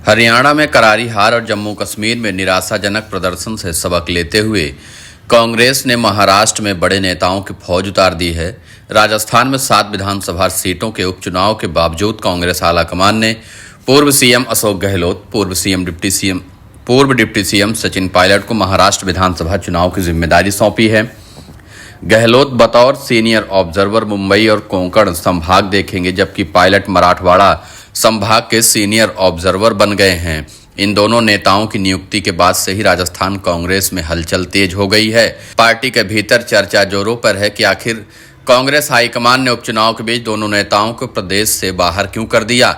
हरियाणा में करारी हार और जम्मू कश्मीर में निराशाजनक प्रदर्शन से सबक लेते हुए कांग्रेस ने महाराष्ट्र में बड़े नेताओं की फौज उतार दी है। राजस्थान में 7 विधानसभा सीटों के उपचुनाव के बावजूद कांग्रेस आलाकमान ने पूर्व सीएम अशोक गहलोत, पूर्व डिप्टी सीएम सचिन पायलट को महाराष्ट्र विधानसभा चुनाव की जिम्मेदारी सौंपी है। गहलोत बतौर सीनियर ऑब्जर्वर मुंबई और कोंकण संभाग देखेंगे, जबकि पायलट मराठवाड़ा संभाग के सीनियर ऑब्जर्वर बन गए हैं। इन दोनों नेताओं की नियुक्ति के बाद से ही राजस्थान कांग्रेस में हलचल तेज हो गई है। पार्टी के भीतर चर्चा जोरों पर है कि आखिर कांग्रेस हाईकमान ने उपचुनाव के बीच दोनों नेताओं को प्रदेश से बाहर क्यों कर दिया।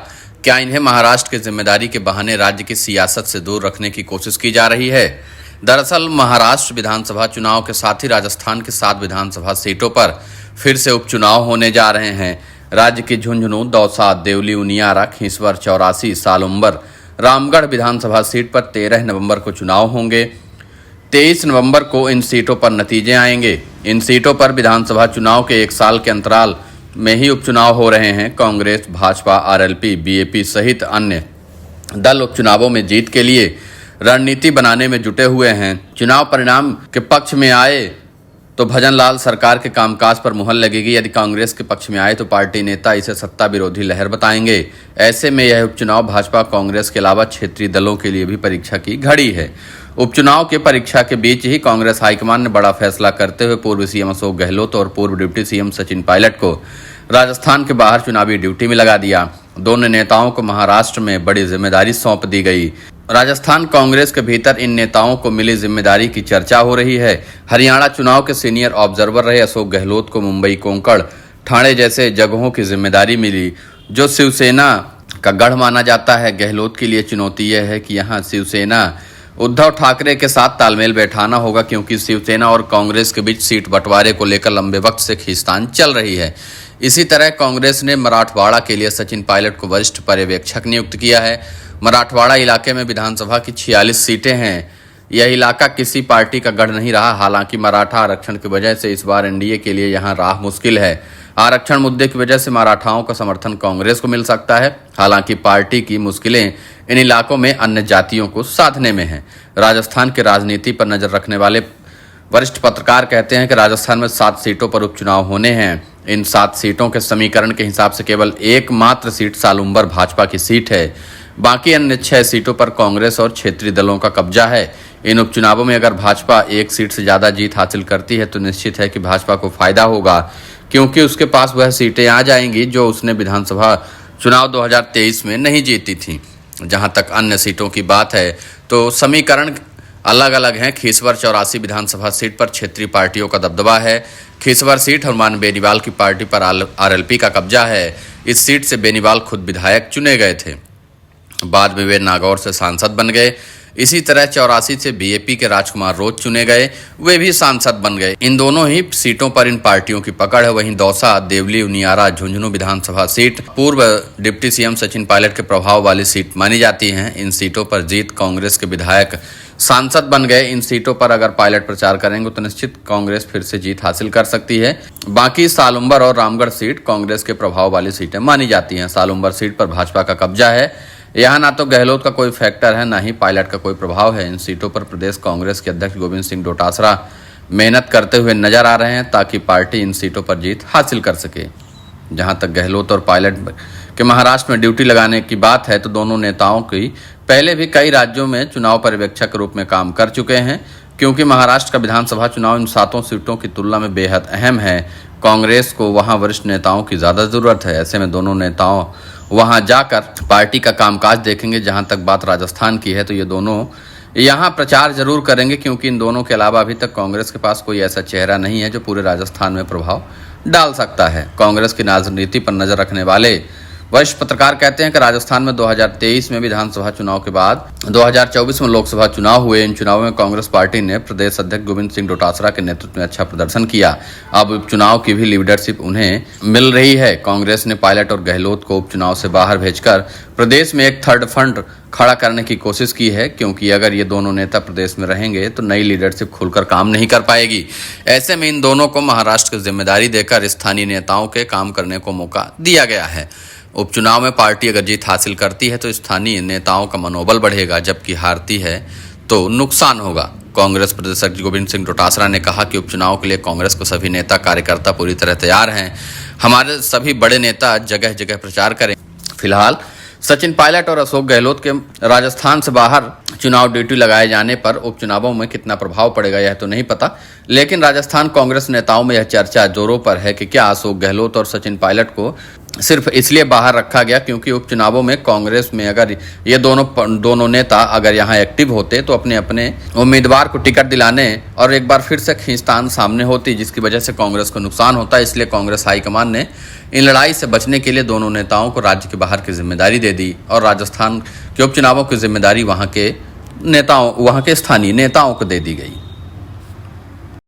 क्या इन्हें महाराष्ट्र की जिम्मेदारी के बहाने राज्य की सियासत से दूर रखने की कोशिश की जा रही है। दरअसल महाराष्ट्र विधानसभा चुनाव के साथ ही राजस्थान की 7 विधानसभा सीटों पर फिर से उपचुनाव होने जा रहे हैं। राज्य की झुंझुनू, दौसा, देवली, उनियारा, खींसवर, चौरासी, सालुम्बर, रामगढ़ विधानसभा सीट पर 13 नवंबर को चुनाव होंगे। 23 नवंबर को इन सीटों पर नतीजे आएंगे। इन सीटों पर विधानसभा चुनाव के 1 साल के अंतराल में ही उपचुनाव हो रहे हैं। कांग्रेस, भाजपा, आरएलपी, बीएपी सहित अन्य दल उपचुनावों में जीत के लिए रणनीति बनाने में जुटे हुए हैं। चुनाव परिणाम के पक्ष में आए तो भजनलाल सरकार के कामकाज पर मुहर लगेगी। यदि कांग्रेस के पक्ष में आए तो पार्टी नेता इसे सत्ता विरोधी लहर बताएंगे। ऐसे में यह उपचुनाव भाजपा, कांग्रेस के अलावा क्षेत्रीय दलों के लिए भी परीक्षा की घड़ी है। उपचुनाव के परीक्षा के बीच ही कांग्रेस हाईकमान ने बड़ा फैसला करते हुए पूर्व सीएम अशोक गहलोत और पूर्व डिप्टी सीएम सचिन पायलट को राजस्थान के बाहर चुनावी ड्यूटी में लगा दिया। दोनों नेताओं को महाराष्ट्र में बड़ी जिम्मेदारी सौंप दी गई। राजस्थान कांग्रेस के भीतर इन नेताओं को मिली जिम्मेदारी की चर्चा हो रही है। हरियाणा चुनाव के सीनियर ऑब्जर्वर रहे अशोक गहलोत को मुंबई, कोंकण, ठाणे जैसे जगहों की जिम्मेदारी मिली, जो शिवसेना का गढ़ माना जाता है। गहलोत के लिए चुनौती यह है कि यहाँ शिवसेना उद्धव ठाकरे के साथ तालमेल बैठाना होगा, क्योंकि शिवसेना और कांग्रेस के बीच सीट बंटवारे को लेकर लंबे वक्त से खींचतान चल रही है। इसी तरह कांग्रेस ने मराठवाड़ा के लिए सचिन पायलट को वरिष्ठ पर्यवेक्षक नियुक्त किया है। मराठवाड़ा इलाके में विधानसभा की 46 सीटें हैं। यह इलाका किसी पार्टी का गढ़ नहीं रहा। हालांकि मराठा आरक्षण की वजह से इस बार एनडीए के लिए यहां राह मुश्किल है। आरक्षण मुद्दे की वजह से मराठाओं का समर्थन कांग्रेस को मिल सकता है। हालांकि पार्टी की मुश्किलें इन इलाकों में अन्य जातियों को साधने में हैं। राजस्थान की राजनीति पर नजर रखने वाले वरिष्ठ पत्रकार कहते हैं कि राजस्थान में 7 सीटों पर उपचुनाव होने हैं। इन 7 सीटों के समीकरण के हिसाब से केवल एकमात्र सीट सालुम्बर भाजपा की सीट है। बाकी अन्य 6 सीटों पर कांग्रेस और क्षेत्रीय दलों का कब्जा है। इन उपचुनावों में अगर भाजपा 1 सीट से ज्यादा जीत हासिल करती है तो निश्चित है कि भाजपा को फायदा होगा, क्योंकि उसके पास वह सीटें आ जाएंगी जो उसने विधानसभा चुनाव 2023 में नहीं जीती थी। जहां तक अन्य सीटों की बात है तो समीकरण अलग अलग हैं। खींसवर 84 विधानसभा सीट पर क्षेत्रीय पार्टियों का दबदबा है। खींसवर सीट हनुमान बेनीवाल की पार्टी पर आरएलपी का कब्जा है। इस सीट से बेनीवाल खुद विधायक चुने गए थे, बाद में वे नागौर से सांसद बन गए। इसी तरह 84 से बीएपी के राजकुमार रोज चुने गए, वे भी सांसद बन गए। इन दोनों ही सीटों पर इन पार्टियों की पकड़ है। वहीं दौसा, देवली, उनियारा, झुंझुनू विधानसभा सीट पूर्व डिप्टी सीएम सचिन पायलट के प्रभाव वाली सीट मानी जाती हैं। इन सीटों पर जीत कांग्रेस के विधायक सांसद बन गए। इन सीटों पर अगर पायलट प्रचार करेंगे तो निश्चित कांग्रेस फिर से जीत हासिल कर सकती है। बाकी सालुम्बर और रामगढ़ सीट कांग्रेस के प्रभाव वाली सीटें मानी जाती हैं। सालुम्बर सीट पर भाजपा का कब्जा है। यहाँ ना तो गहलोत का कोई फैक्टर है, ना ही पायलट का कोई प्रभाव है। इन सीटों पर प्रदेश कांग्रेस के अध्यक्ष गोविंद सिंह डोटासरा मेहनत करते हुए नजर आ रहे हैं ताकि पार्टी इन सीटों पर जीत हासिल कर सके। जहां तक गहलोत और पायलट के महाराष्ट्र में ड्यूटी लगाने की बात है तो दोनों नेताओं की पहले भी कई राज्यों में चुनाव पर्यवेक्षक के रूप में काम कर चुके हैं। क्योंकि महाराष्ट्र का विधानसभा चुनाव इन 7 सीटों की तुलना में बेहद अहम है। कांग्रेस को वहां वरिष्ठ नेताओं की ज्यादा जरूरत है। ऐसे में दोनों नेताओं वहां जाकर पार्टी का कामकाज देखेंगे। जहां तक बात राजस्थान की है तो ये दोनों यहां प्रचार जरूर करेंगे, क्योंकि इन दोनों के अलावा अभी तक कांग्रेस के पास कोई ऐसा चेहरा नहीं है जो पूरे राजस्थान में प्रभाव डाल सकता है। कांग्रेस की राजनीति पर नजर रखने वाले वरिष्ठ पत्रकार कहते हैं कि राजस्थान में 2023 में विधानसभा चुनाव के बाद 2024 में लोकसभा चुनाव हुए। इन चुनावों में कांग्रेस पार्टी ने प्रदेश अध्यक्ष गोविंद सिंह डोटासरा के नेतृत्व में अच्छा प्रदर्शन किया। अब उपचुनाव की भी लीडरशिप उन्हें मिल रही है। कांग्रेस ने पायलट और गहलोत को उपचुनाव से बाहर भेजकर प्रदेश में एक थर्ड फ्रंट खड़ा करने की कोशिश की है, क्योंकि अगर ये दोनों नेता प्रदेश में रहेंगे तो नई लीडरशिप खुलकर काम नहीं कर पाएगी। ऐसे में इन दोनों को महाराष्ट्र की जिम्मेदारी देकर स्थानीय नेताओं के काम करने को मौका दिया गया है। उपचुनाव में पार्टी अगर जीत हासिल करती है तो स्थानीय नेताओं का मनोबल बढ़ेगा, जबकि हारती है तो नुकसान होगा। कांग्रेस प्रदेश अध्यक्ष गोविंद सिंह डोटासरा ने कहा कि उपचुनाव के लिए कांग्रेस को सभी नेता कार्यकर्ता पूरी तरह तैयार हैं। हमारे सभी बड़े नेता जगह जगह प्रचार करें। फिलहाल सचिन पायलट और अशोक गहलोत के राजस्थान से बाहर चुनाव ड्यूटी लगाए जाने पर उपचुनावों में कितना प्रभाव पड़ेगा यह तो नहीं पता, लेकिन राजस्थान कांग्रेस नेताओं में यह चर्चा जोरों पर है कि क्या अशोक गहलोत और सचिन पायलट को सिर्फ इसलिए बाहर रखा गया क्योंकि उपचुनावों में कांग्रेस में अगर ये दोनों नेता अगर यहाँ एक्टिव होते तो अपने अपने उम्मीदवार को टिकट दिलाने और एक बार फिर से खींचतान सामने होती, जिसकी वजह से कांग्रेस को नुकसान होता। इसलिए कांग्रेस हाईकमान ने इन लड़ाई से बचने के लिए दोनों नेताओं को राज्य के बाहर की जिम्मेदारी दे दी और राजस्थान के उपचुनावों की जिम्मेदारी वहाँ के स्थानीय नेताओं को दे दी गई।